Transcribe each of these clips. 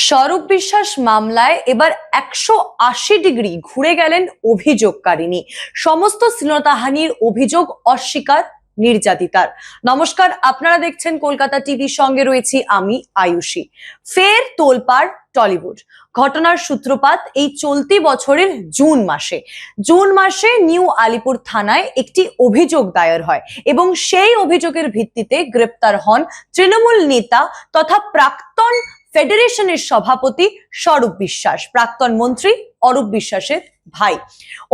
স্বরূপ বিশ্বাস মামলায় এবার 180 ডিগ্রি ঘুরে গেলেন অভিযোগকারিনী। সমস্ত শ্লীলতাহানির অভিযোগ অস্বীকার নির্যাতিতার। নমস্কার, আপনারা দেখছেন কলকাতা টিভির সঙ্গে রয়েছি আমি আয়ুষী। ফের তোলপাড় টলিউড। ঘটনার সূত্রপাত এই চলতি বছরের জুন মাসে নিউ আলিপুর থানায় একটি অভিযোগ দায়ের হয় এবং সেই অভিযোগের ভিত্তিতে গ্রেপ্তার হন তৃণমূল নেতা তথা প্রাক্তন ফেডারেশনের সভাপতি স্বরূপ বিশ্বাস, প্রাক্তন মন্ত্রী অরূপ বিশ্বাসের ভাই।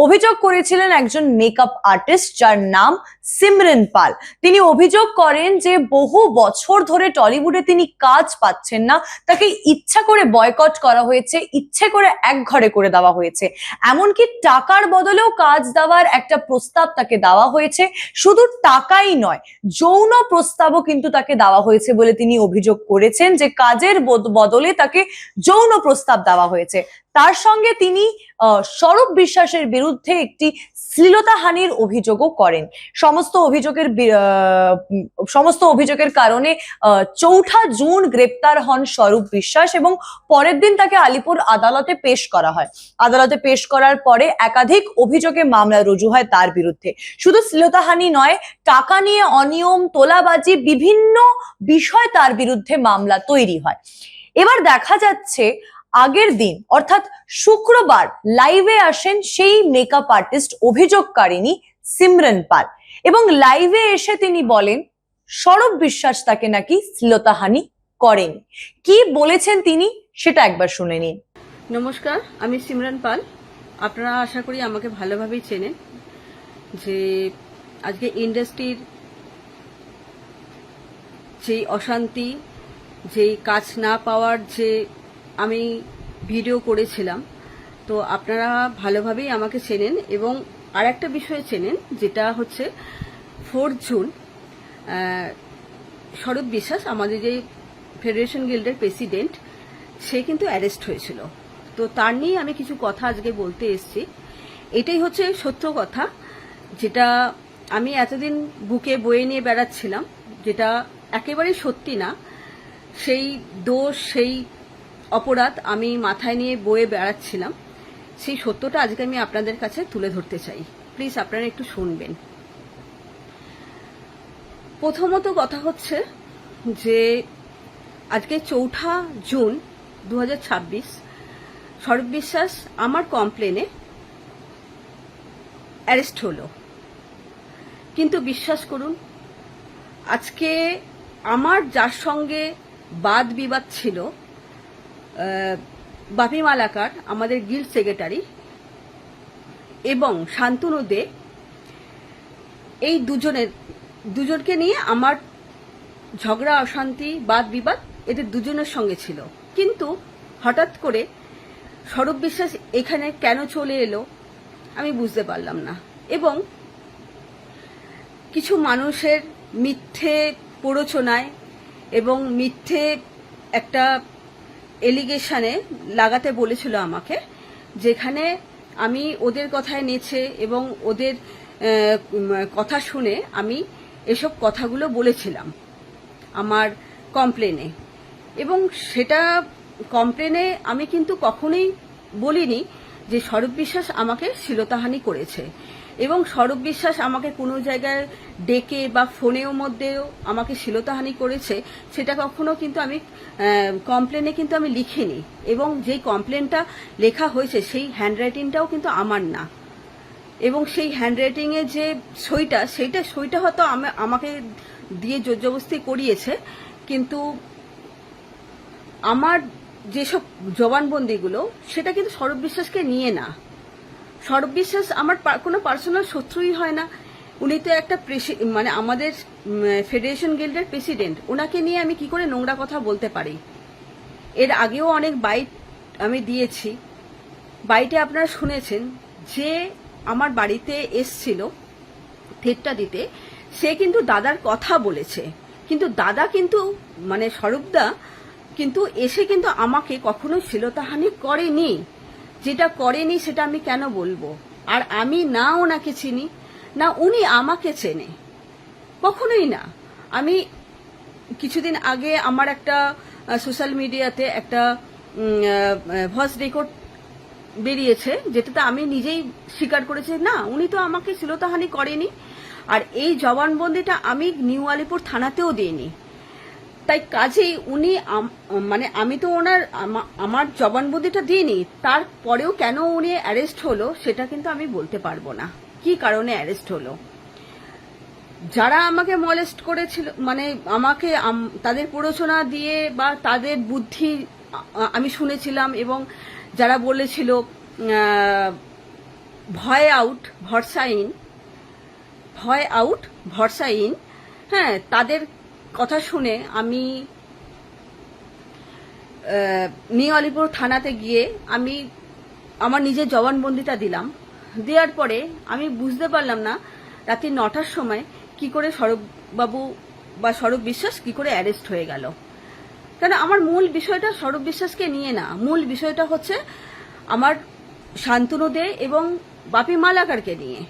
অভিযোগ করেছিলেন একজন মেকআপ আর্টিস্ট যার নাম সিমরন পাল। তিনি অভিযোগ করেন যে বহু বছর ধরে টলিউডে তিনি কাজ পাচ্ছেন না, তাকে ইচ্ছা করে বয়কট করা হয়েছে, ইচ্ছে করে একঘরে করে দেওয়া হয়েছে, এমনকি টাকার বদলেও কাজ দেওয়ার একটা প্রস্তাব তাকে দেওয়া হয়েছে। শুধু টাকাই নয়, যৌন প্রস্তাবও কিন্তু তাকে দেওয়া হয়েছে বলে তিনি অভিযোগ করেছেন যে কাজের বদলে তাকে যৌন প্রস্তাব দেওয়া হয়েছে। তার সঙ্গে তিনি স্বরূপ বিশ্বাসের বিরুদ্ধে একটি শ্লীলতাহানির অভিযোগও করেন। সমস্ত অভিযোগের কারণে 4 জুন গ্রেপ্তার হন স্বরূপ বিশ্বাস এবং পরের দিন তাকে আলিপুর আদালতে পেশ করা হয়। আদালতে পেশ করার পরে একাধিক অভিযোগে মামলা রুজু হয় তার বিরুদ্ধে। শুধু শ্লীলতাহানি নয়, টাকা নিয়ে অনিয়ম, তোলাবাজি, বিভিন্ন বিষয় তার বিরুদ্ধে মামলা তৈরি হয়। এবার দেখা যাচ্ছে আগের দিন অর্থাৎ শুক্রবার লাইভে আসেন সেই মেকআপ আর্টিস্ট অভিযোগকারিনী সিমরন পাল এবং লাইভে এসে তিনি বলেন স্বরূপ বিশ্বাস তাকে নাকি শ্লীলতাহানি করেন। কি বলেছেন তিনি সেটা একবার শুনে নিন। নমস্কার, আমি সিমরন পাল। আপনারা আশা করি আমাকে ভালোভাবেই চেনেন। যে আজকে ইন্ডাস্ট্রির যেই অশান্তি, যেই কাজ না পাওয়ার যে আমি ভিডিও করেছিলাম, তো আপনারা ভালোভাবেই আমাকে চেনেন এবং আর একটা বিষয় চেনেন, যেটা হচ্ছে 4 জুন স্বরূপ বিশ্বাস, আমাদের যে ফেডারেশন গিল্ডের প্রেসিডেন্ট, সে কিন্তু অ্যারেস্ট হয়েছিল। তো তার নিয়ে আমি কিছু কথা আজকে বলতে এসেছি। এটাই হচ্ছে সত্য কথা, যেটা আমি এতদিন বুকে বয়ে নিয়ে বেড়াচ্ছিলাম, যেটা একেবারেই সত্যি না। সেই দোষ, সেই অপরাধ আমি মাথায় নিয়ে বয়ে বেড়াচ্ছিলাম, সেই সত্যটা আজকে আমি আপনাদের কাছে তুলে ধরতে চাই। প্লিজ আপনারা একটু শুনবেন। প্রথমত কথা হচ্ছে যে আজকে 4 জুন 2026 স্বরূপ বিশ্বাস আমার কমপ্লেনে অ্যারেস্ট হলো। কিন্তু বিশ্বাস করুন, আজকে আমার যার সঙ্গে বাদ বিবাদ ছিল, বাপি মালাকার, আমাদের গিল্ড সেক্রেটারি, এবং শান্তনু দে, এই দুজনকে নিয়ে আমার ঝগড়া, অশান্তি, বাদ বিবাদ এদের দুজনের সঙ্গে ছিল। কিন্তু হঠাৎ করে স্বরূপ বিশ্বাস এখানে কেন চলে এলো আমি বুঝতে পারলাম না। এবং কিছু মানুষের মিথ্যে প্ররোচনায় এবং মিথ্যে একটা এলিগেশনে লাগাতে বলেছিল আমাকে, যেখানে আমি ওদের কথায় নেচে এবং ওদের কথা শুনে আমি এসব কথাগুলো বলেছিলাম আমার কমপ্লেনে। এবং সেটা কমপ্লেনে আমি কিন্তু কখনোই বলিনি যে স্বরূপ বিশ্বাস আমাকে শ্লীলতাহানি করেছে, এবং স্বরূপ বিশ্বাস আমাকে কোনো জায়গায় ডেকে বা ফোনেও মধ্যেও আমাকে শ্লীলতাহানি করেছে, সেটা কখনো কিন্তু আমি কমপ্লেনে কিন্তু আমি লিখিনি। এবং যেই কমপ্লেনটা লেখা হয়েছে সেই হ্যান্ডরাইটিংটাও কিন্তু আমার না। এবং সেই হ্যান্ডরাইটিংয়ে যে সইটা হয়তো আমাকে দিয়ে জোরজবস্তি করিয়েছে, কিন্তু আমার যেসব জবানবন্দিগুলো সেটা কিন্তু স্বরূপ বিশ্বাসকে নিয়ে না। স্বরূপ বিশ্বাস আমার কোনো পার্সোনাল শত্রুই হয় না। উনি তো একটা মানে আমাদের ফেডারেশন গিল্ডের প্রেসিডেন্ট, ওনাকে নিয়ে আমি কি করে নোংরা কথা বলতে পারি? এর আগেও অনেক বাইট আমি দিয়েছি। বাইটে আপনারা শুনেছেন যে আমার বাড়িতে এসছিল থেটটা দিতে, সে কিন্তু দাদার কথা বলেছে, কিন্তু দাদা কিন্তু মানে স্বরূপদা কিন্তু এসে কিন্তু আমাকে কখনো শ্লীলতাহানি করেনি। যেটা করেনি সেটা আমি কেন বলবো? আর আমি না ওনাকে চিনি, না উনি আমাকে চেনে, কখনোই না। আমি কিছুদিন আগে আমার একটা সোশ্যাল মিডিয়াতে একটা ভয়েস রেকর্ড বেরিয়েছে, যেটাতে আমি নিজেই স্বীকার করেছি না উনি তো আমাকে শ্লীলতাহানি করেনি। আর এই জবানবন্দিটা আমি নিউ আলিপুর থানাতেও দিইনি। তাই কাজেই উনি মানে আমি তো ওনার আমার জবানবন্দিটা দিইনি, তারপরেও কেন উনি অ্যারেস্ট হলো সেটা কিন্তু আমি বলতে পারবো না কি কারণে অ্যারেস্ট হলো। যারা আমাকে মলেস্ট করেছিল, মানে আমাকে তাদের প্ররোচনা দিয়ে বা তাদের বুদ্ধি আমি শুনেছিলাম, এবং যারা বলেছিল ভয় আউট ভরসা ইন, ভয় আউট ভরসা ইন, হ্যাঁ, তাদের কথা শুনে আমি নিউ আলিপুর থানাতে গিয়ে আমি আমার নিজের জবানবন্দিটা দিলাম। দেওয়ার পরে আমি বুঝতে পারলাম না রাত্রি 9টার সময় কি করে স্বরূপবাবু বা স্বরূপ বিশ্বাস কি করে অ্যারেস্ট হয়ে গেল। কেন আমার মূল বিষয়টা স্বরূপ বিশ্বাসকে নিয়ে না, মূল বিষয়টা হচ্ছে আমার শান্তনু দে এবং বাপি মালাকারকে নিয়ে।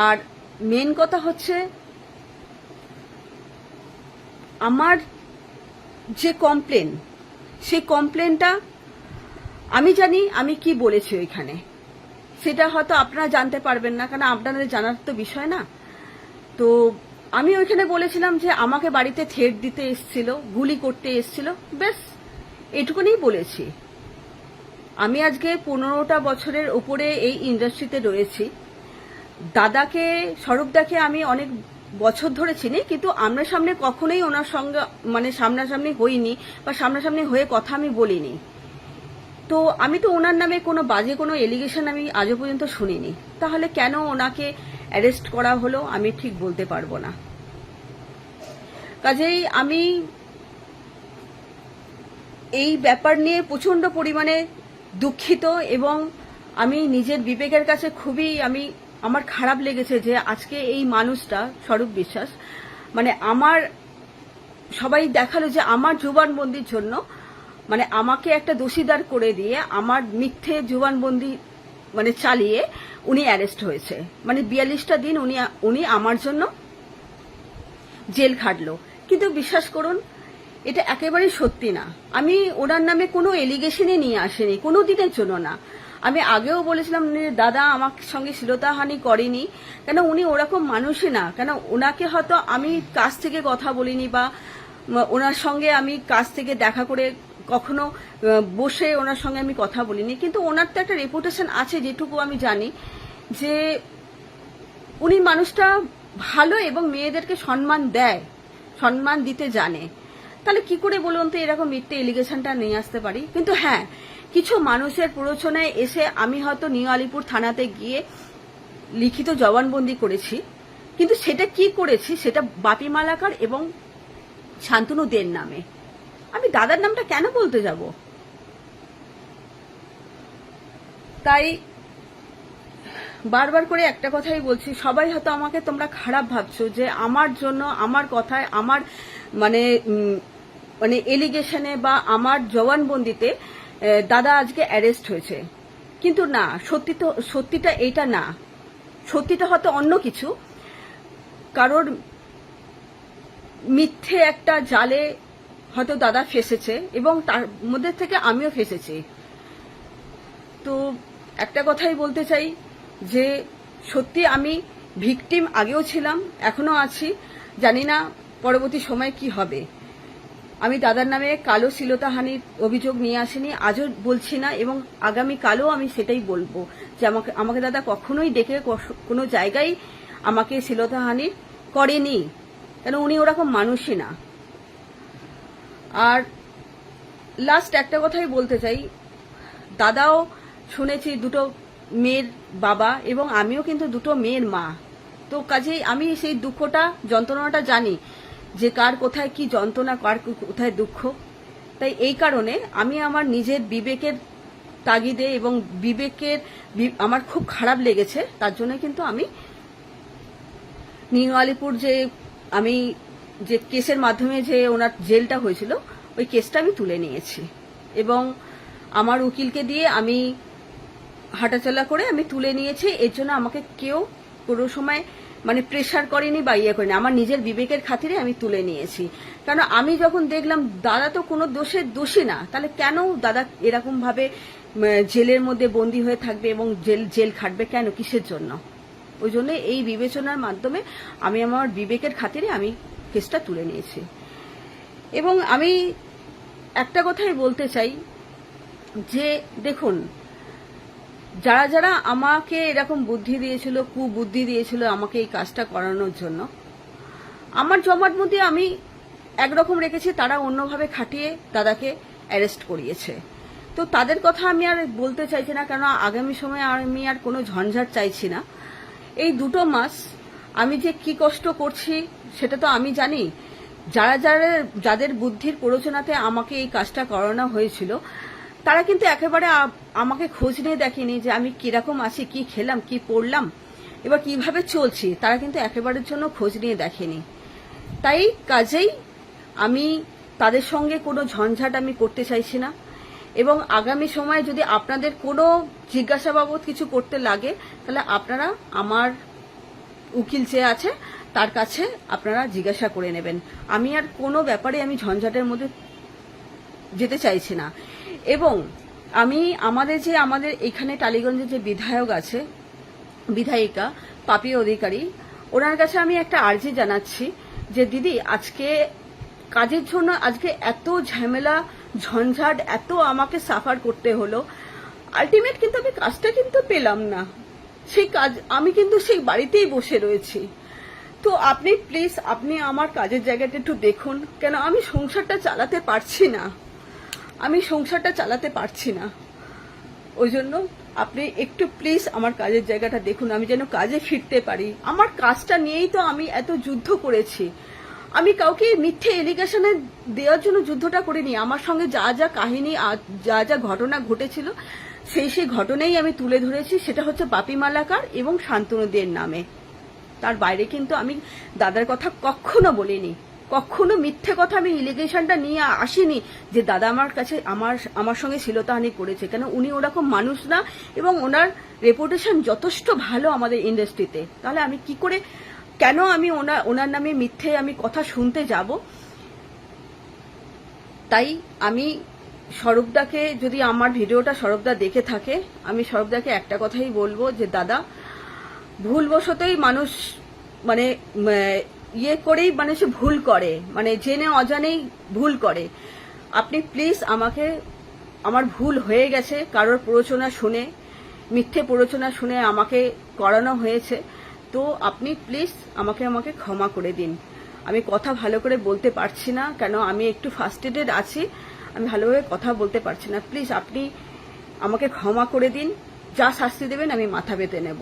আর মেন কথা হচ্ছে আমার যে কমপ্লেন, সেই কমপ্লেনটা আমি জানি আমি কি বলেছি ওইখানে, সেটা হয়তো আপনারা জানতে পারবেন না, কারণ আপনাদের জানার তো বিষয় না। তো আমি ওইখানে বলেছিলাম যে আমাকে বাড়িতে থ্রেট দিতে এসছিল, গুলি করতে এসছিল, বেশ এটুকুনি বলেছি। আমি আজকে 15টা বছরের উপরে এই ইন্ডাস্ট্রিতে রয়েছি। দাদাকে, স্বরূপদাকে আমি অনেক বছর ধরে চিনি, কিন্তু আমরা সামনে কখনোই ওনার সঙ্গে মানে সামনাসামনি হইনি বা সামনাসামনি হয়ে কথা আমি বলিনি। তো আমি তো ওনার নামে কোনো বাজে কোনো এলিগেশন আমি আজও পর্যন্ত শুনিনি। তাহলে কেন ওনাকে অ্যারেস্ট করা হলো আমি ঠিক বলতে পারবো না। কাজেই আমি এই ব্যাপার নিয়ে প্রচন্ড পরিমাণে দুঃখিত, এবং আমি নিজের বিবেকের কাছে খুবই আমার খারাপ লেগেছে যে আজকে এই মানুষটা স্বরূপ বিশ্বাস মানে আমার সবাই দেখালো যে আমার জবানবন্দির জন্য মানে আমাকে একটা দোষীদার করে দিয়ে আমার মিথ্যে জবানবন্দি মানে চালিয়ে উনি অ্যারেস্ট হয়েছে। মানে 42টা দিন উনি আমার জন্য জেল খাটলো। কিন্তু বিশ্বাস করুন এটা একেবারেই সত্যি না। আমি ওনার নামে কোনো এলিগেশনই নিয়ে আসিনি, কোনো দিনের জন্য না। আমি আগেও বলেছিলাম দাদা আমার সঙ্গে শ্লীলতাহানি করেনি, কেন উনি ওরকম মানুষই না। কেন ওনাকে হয়তো আমি কাছ থেকে কথা বলিনি বা ওনার সঙ্গে আমি কাছ থেকে দেখা করে কখনো বসে ওনার সঙ্গে আমি কথা বলিনি, কিন্তু ওনার তো একটা রেপুটেশন আছে যেটুকু আমি জানি, যে উনি মানুষটা ভালো এবং মেয়েদেরকে সম্মান দেয়, সম্মান দিতে জানে। তাহলে কি করে বলুন তো এরকম মিথ্যে এলিগেশনটা নিয়ে আসতে পারি? কিন্তু হ্যাঁ, কিছু মানুষের প্ররোচনায় এসে আমি হয়তো নিউ আলিপুর থানাতে গিয়ে লিখিত জবানবন্দি করেছি, কিন্তু সেটা কি করেছি সেটা বাপি মালাকার এবং শান্তনু দের নামে। আমি দাদার নামটা কেন বলতে যাব? তাই বারবার করে একটা কথাই বলছি, সবাই হয়তো আমাকে তোমরা খারাপ ভাবছো যে আমার জন্য আমার কথায় আমার মানে মানে এলিগেশনে বা আমার জবানবন্দিতে দাদা আজকে অ্যারেস্ট হয়েছে। কিন্তু না, সত্যিটা এইটা না, সত্যিটা হয়তো অন্য কিছু। কারোর মিথ্যে একটা জালে হয়তো দাদা ফেসেছে এবং তার মধ্যে থেকে আমিও ফেসেছি। তো একটা কথাই বলতে চাই যে সত্যি আমি ভিকটিম আগেও ছিলাম, এখনো আছি, জানি না পরবর্তী সময় কি হবে। আমি দাদার নামে কালো শ্লীলতাহানির অভিযোগ নিয়ে আসিনি, আজও বলছি না, এবং আগামী কালও আমি সেটাই বলবো যে আমাকে দাদা কখনোই ডেকে কোনো জায়গায় আমাকে শ্লীলতাহানি করেনি, কেন উনি ওরকম মানুষই না। আর লাস্ট একটা কথাই বলতে চাই, দাদাও শুনেছি দুটো মেয়ের বাবা এবং আমিও কিন্তু দুটো মেয়ের মা। তো কাজেই আমি সেই দুঃখটা যন্ত্রণাটা জানি যে কার কোথায় কি যন্ত্রণা, কার কোথায় দুঃখ। তাই এই কারণে আমি আমার নিজের বিবেকের তাগিদে এবং আমার খুব খারাপ লেগেছে, তার জন্য কিন্তু আমি নিউ আলিপুর আমি যে কেসের মাধ্যমে যে ওনার জেলটা হয়েছিল ওই কেসটা আমি তুলে নিয়েছি, এবং আমার উকিলকে দিয়ে আমি হাঁটাচলা করে আমি তুলে নিয়েছি। এর জন্য আমাকে কেউ কোনো সময় মানে প্রেশার করেনি বা ইয়ে করেনি, আমার নিজের বিবেকের খাতিরে আমি তুলে নিয়েছি। কারণ আমি যখন দেখলাম দাদা তো কোনো দোষী না, তাহলে কেন দাদা এরকম ভাবে জেলের মধ্যে বন্দী হয়ে থাকবে এবং জেল খাটবে কেন, কিসের জন্য? ওই জন্য এই বিবেচনার মাধ্যমে আমি আমার বিবেকের খাতিরে আমি কেসটা তুলে নিয়েছি। এবং আমি একটা কথাই বলতে চাই যে দেখুন, যারা যারা আমাকে এরকম বুদ্ধি দিয়েছিল, কুবুদ্ধি দিয়েছিল আমাকে এই কাজটা করানোর জন্য, আমার জমাট মধ্যে আমি একরকম রেখেছি, তারা অন্যভাবে খাটিয়ে দাদাকে অ্যারেস্ট করিয়েছে। তো তাদের কথা আমি আর বলতে চাইছি না, কারণ আগামী সময়ে আমি আর কোনো ঝঞ্ঝাট চাইছি না। এই 2 মাস আমি যে কি কষ্ট করছি সেটা তো আমি জানি। যাদের বুদ্ধির প্ররোচনাতে আমাকে এই কাজটা করানো হয়েছিল, তারা কিন্তু একেবারে আমাকে খোঁজ নিয়ে দেখেনি যে আমি কিরকম আছি, কি খেলাম, কি পড়লাম, এবার কিভাবে চলছি, তারা কিন্তু একেবারের জন্য খোঁজ নিয়ে দেখেনি। তাই কাজেই আমি তাদের সঙ্গে কোনো ঝঞ্ঝাট আমি করতে চাইছি না। এবং আগামী সময়ে যদি আপনাদের কোনো জিজ্ঞাসা বাবদ কিছু করতে লাগে, তাহলে আপনারা আমার উকিল যে আছে তার কাছে আপনারা জিজ্ঞাসা করে নেবেন। আমি আর কোনো ব্যাপারে আমি ঝঞ্ঝাটের মধ্যে যেতে চাইছি না। এবং আমি আমাদের এখানে টালিগঞ্জে যে বিধায়ক আছে, বিধায়িকা পাপি অধিকারী, ওনার কাছে আমি একটা আর্জি জানাচ্ছি যে দিদি, আজকে কাজের জন্য আজকে এত ঝামেলা ঝঞ্ঝাট, এত আমাকে সাফার করতে হলো, আলটিমেট কিন্তু আমি কাজটা কিন্তু পেলাম না। সেই কাজ আমি কিন্তু সেই বাড়িতেই বসে রয়েছি। তো আপনি প্লিজ আপনি আমার কাজের জায়গাটা একটু দেখুন, কেন আমি সংসারটা চালাতে পারছি না। ওই জন্য আপনি একটু প্লিজ আমার কাজের জায়গাটা দেখুন, আমি যেন কাজে ফিরতে পারি। আমার কাজটা নিয়েই তো আমি এত যুদ্ধ করেছি। আমি কাউকে মিথ্যে এলিগেশনে দেওয়ার জন্য যুদ্ধটা করিনি। আমার সঙ্গে যা যা কাহিনী, যা যা ঘটনা ঘটেছিল, সেই ঘটনাই আমি তুলে ধরেছি। সেটা হচ্ছে বাপি মালাকার এবং শান্তনুদের নামে। তার বাইরে কিন্তু আমি দাদার কথা কখনো বলিনি, কখনো মিথ্যে কথা আমি এলিগেশনটা নিয়ে আসিনি যে দাদা আমার কাছে আমার সঙ্গে শ্লীলতাহানি করেছে। কেন, উনি ওরকম মানুষ না, এবং ওনার রেপুটেশন যথেষ্ট ভালো আমাদের ইন্ডাস্ট্রিতে। তাহলে আমি কি করে, কেন আমি ওনার নামে মিথ্যে আমি কথা শুনতে যাব? তাই আমি সৌরভদাকে, যদি আমার ভিডিওটা সৌরভদা দেখে থাকে, আমি সৌরভদাকে একটা কথাই বলবো যে দাদা, ভুলবশতই মানুষ মানে ইয়ে করেই মানুষ ভুল করে, মানে জেনে অজানেই ভুল করে। আপনি প্লিজ আমাকে, আমার ভুল হয়ে গেছে, কারোর প্ররোচনা শুনে, মিথ্যে প্ররোচনা শুনে আমাকে করানো হয়েছে। তো আপনি প্লিজ আমাকে ক্ষমা করে দিন। আমি কথা ভালো করে বলতে পারছি না, কেন আমি একটু ফার্স্টেডেড আছি, আমি ভালোভাবে কথা বলতে পারছি না। প্লিজ আপনি আমাকে ক্ষমা করে দিন, যা শাস্তি দেবেন আমি মাথা পেতে নেব।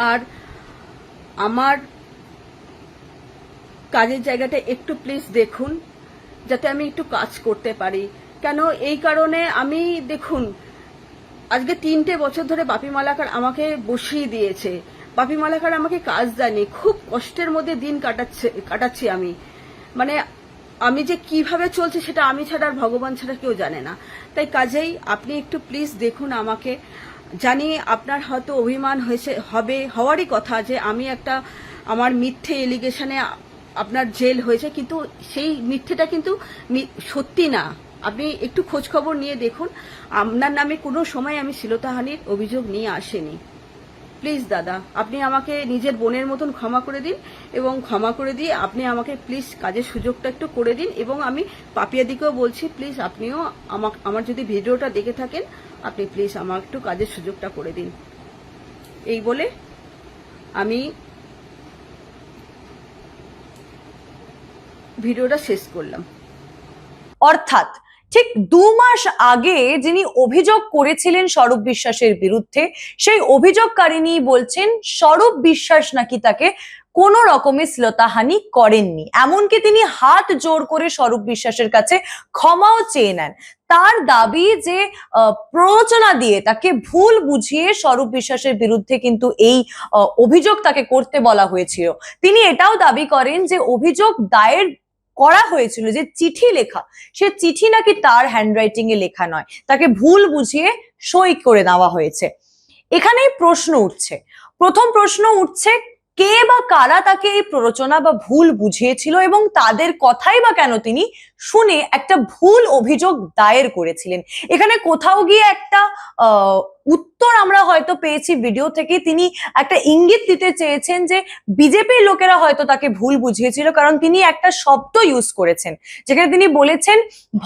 আর আমার কাজের জায়গাটা একটু প্লিজ দেখুন, যাতে আমি একটু কাজ করতে পারি। কেন, এই কারণে আমি দেখুন, আজকে 3টে বছর ধরে বাপি মালাকার আমাকে বসিয়ে দিয়েছে। বাপি মালাকার আমাকে কাজ দেয়নি, খুব কষ্টের মধ্যে দিন কাটাচ্ছি আমি। মানে আমি যে কিভাবে চলছে সেটা আমি ছাড়া আর ভগবান ছাড়া কেউ জানে না। তাই কাজেই আপনি একটু প্লিজ দেখুন আমাকে। জানি আপনার হয়তো অভিমান হওয়ারই কথা যে আমি আমার মিথ্যে এলিগেশনে আপনার জেল হয়েছে, কিন্তু সেই মিথ্যেটা কিন্তু সত্যি না। আপনি একটু খোঁজ খবর নিয়ে দেখুন, আপনার নামে কোনো সময় আমি শ্লীলতাহানির অভিযোগ নিয়ে আসিনি। প্লিজ দাদা, আপনি আমাকে নিজের বোনের মতন ক্ষমা করে দিন, এবং ক্ষমা করে দিয়ে আপনি আমাকে প্লিজ কাজের সুযোগটা একটু করে দিন। এবং আমি পাপিয়াদিকেও বলছি, প্লিজ আপনিও আমার যদি ভিডিওটা দেখে থাকেন, আপনি প্লিজ আমার একটু কাজের সুযোগটা করে দিন। এই বলে আমি ভিডিওটা শেষ করলাম। অর্থাৎ ঠিক 2 মাস আগে যিনি অভিযোগ করেছিলেন স্বরূপ বিশ্বাসের বিরুদ্ধে, সেই অভিযোগকারিনী বলছেন স্বরূপ বিশ্বাস নাকি তাকে কোনো রকমের শ্লীলতাহানি করেননি, এমনকি তিনি হাত জোর করে স্বরূপ বিশ্বাসের কাছে ক্ষমাও চেয়ে নেন। তার দাবি যে প্ররোচনা দিয়ে তাকে ভুল বুঝিয়ে স্বরূপ বিশ্বাসের বিরুদ্ধে কিন্তু এই অভিযোগ তাকে করতে বলা হয়েছিল। তিনি এটাও দাবি করেন যে অভিযোগ দায়ের করা হয়েছিল, যে চিঠি লেখা, সে চিঠি নাকি তার হ্যান্ডরাইটিং এ লেখা নয়, তাকে ভুল বুঝিয়ে সই করে দেওয়া হয়েছে। এখানেই প্রশ্ন উঠছে, প্রথম প্রশ্ন উঠছে, কে বা কারা তাকে এই প্ররোচনা বা ভুল বুঝিয়েছিল এবং তাদের কথাই বা কেন তিনি শুনে একটা ভুল অভিযোগ দায়ের করেছিলেন। এখানে কোথাও গিয়ে একটা উত্তর আমরা হয়তো পেয়েছি ভিডিও থেকে, তিনি একটা ইঙ্গিত দিতে চেয়েছেন যে বিজেপির লোকেরা হয়তো তাকে ভুল বুঝিয়েছিল, কারণ তিনি একটা শব্দ ইউজ করেছেন যেখানে তিনি বলেছেন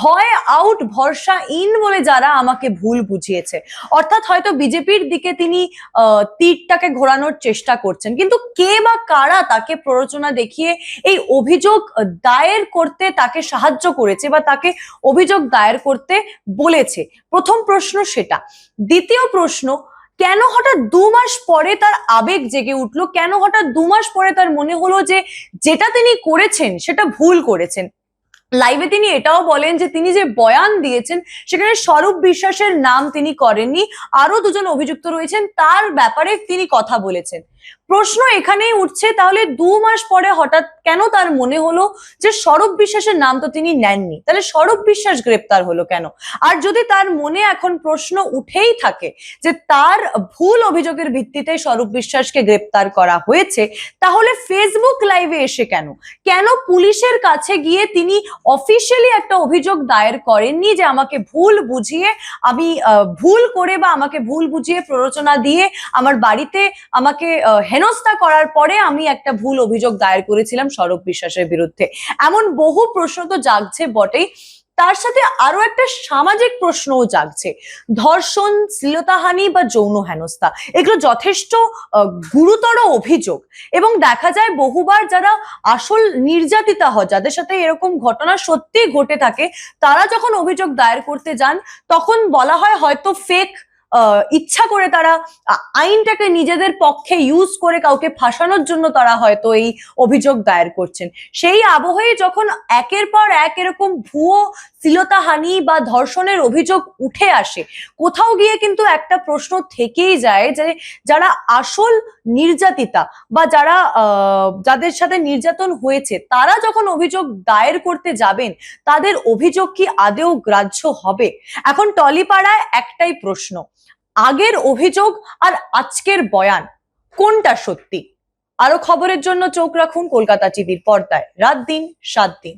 ভয় আউট ভরসা ইন বলে যারা আমাকে ভুল বুঝিয়েছে, অর্থাৎ হয়তো বিজেপির দিকে তিনি তীরটাকে ঘোরানোর চেষ্টা করছেন। কিন্তু কে বা কারা তাকে প্ররোচনা দেখিয়ে এই অভিযোগ দায়ের করতে তাকে সাহায্য করেছে বা তাকে অভিযোগ দায়ের করতে বলেছে, প্রথম প্রশ্ন সেটা। দ্বিতীয় প্রশ্ন, কেন হঠাৎ 2 মাস পরে তার আবেগ জেগে উঠলো, কেন হঠাৎ 2 মাস পরে তার মনে হলো যে যেটা তিনি করেছেন সেটা ভুল করেছেন। লাইভে তিনি এটাও বলেন যে তিনি যে বয়ান দিয়েছেন সেখানে স্বরূপ বিশ্বাসের নাম তিনি করেননি, আরো 2জন অভিযুক্ত রয়েছেন তার ব্যাপারে তিনি কথা বলেছেন। প্রশ্ন এখানেই উঠছে, তাহলে 2 মাস পরে হঠাৎ কেন তার মনে হলো যে স্বরূপ বিশ্বাসের নাম তো তিনি নেননি, তাহলে স্বরূপ বিশ্বাস গ্রেপ্তার হলো কেন? আর যদি তার মনে এখন প্রশ্ন উঠেই থাকে যে তার ভুল অভিযোগের ভিত্তিতে স্বরূপ বিশ্বাসকে গ্রেপ্তার করা হয়েছে, তাহলে ফেসবুক লাইভে এসে কেন, কেন পুলিশের কাছে গিয়ে তিনি অফিসিয়ালি একটা অভিযোগ দায়ের করেননি যে আমাকে ভুল বুঝিয়ে, আমি ভুল করে বা আমাকে ভুল বুঝিয়ে প্ররোচনা দিয়ে আমার বাড়িতে আমাকে হেনস্থা করার পরে আমি একটা ভুল অভিযোগ দায়ের করেছিলাম স্বরূপ বিশ্বাসের বিরুদ্ধে? এমন বহু প্রশ্ন তো জাগছে বটেই, তার সাথে আরো একটা সামাজিক প্রশ্নও জাগছে। ধর্ষণ, শ্লীলতাহানি বা যৌন হেনস্থা এগুলো যথেষ্ট গুরুতর অভিযোগ, এবং দেখা যায় বহুবার যারা আসল নির্যাতিতা হয়, যাদের সাথে এরকম ঘটনা সত্যি ঘটে থাকে, তারা যখন অভিযোগ দায়ের করতে যান তখন বলা হয় হয়তো ফেক, ইচ্ছা করে তারা আইনটাকে নিজেদের পক্ষে ইউজ করে কাউকে ফাঁসানোর জন্য তারা হয়তো এই অভিযোগ দায়ের করছেন। সেই আবহে যখন একের পর এক এরকম ভুয়ো শ্লীলতাহানি বা ধর্ষণের অভিযোগ উঠে আসে, কোথাও গিয়ে কিন্তু একটা প্রশ্ন থেকেই যায় যে যারা আসল নির্যাতিতা বা যারা যাদের সাথে নির্যাতন হয়েছে তারা যখন অভিযোগ দায়ের করতে যাবেন, তাদের অভিযোগ কি আদেও গ্রাহ্য হবে? এখন টলিপাড়ায় একটাই প্রশ্ন, আগের অভিযোগ আর আজকের বয়ান কোনটা সত্যি? আরো খবরের জন্য চোখ রাখুন কলকাতা টিভির পর্দায়, রাত দিন 7 দিন।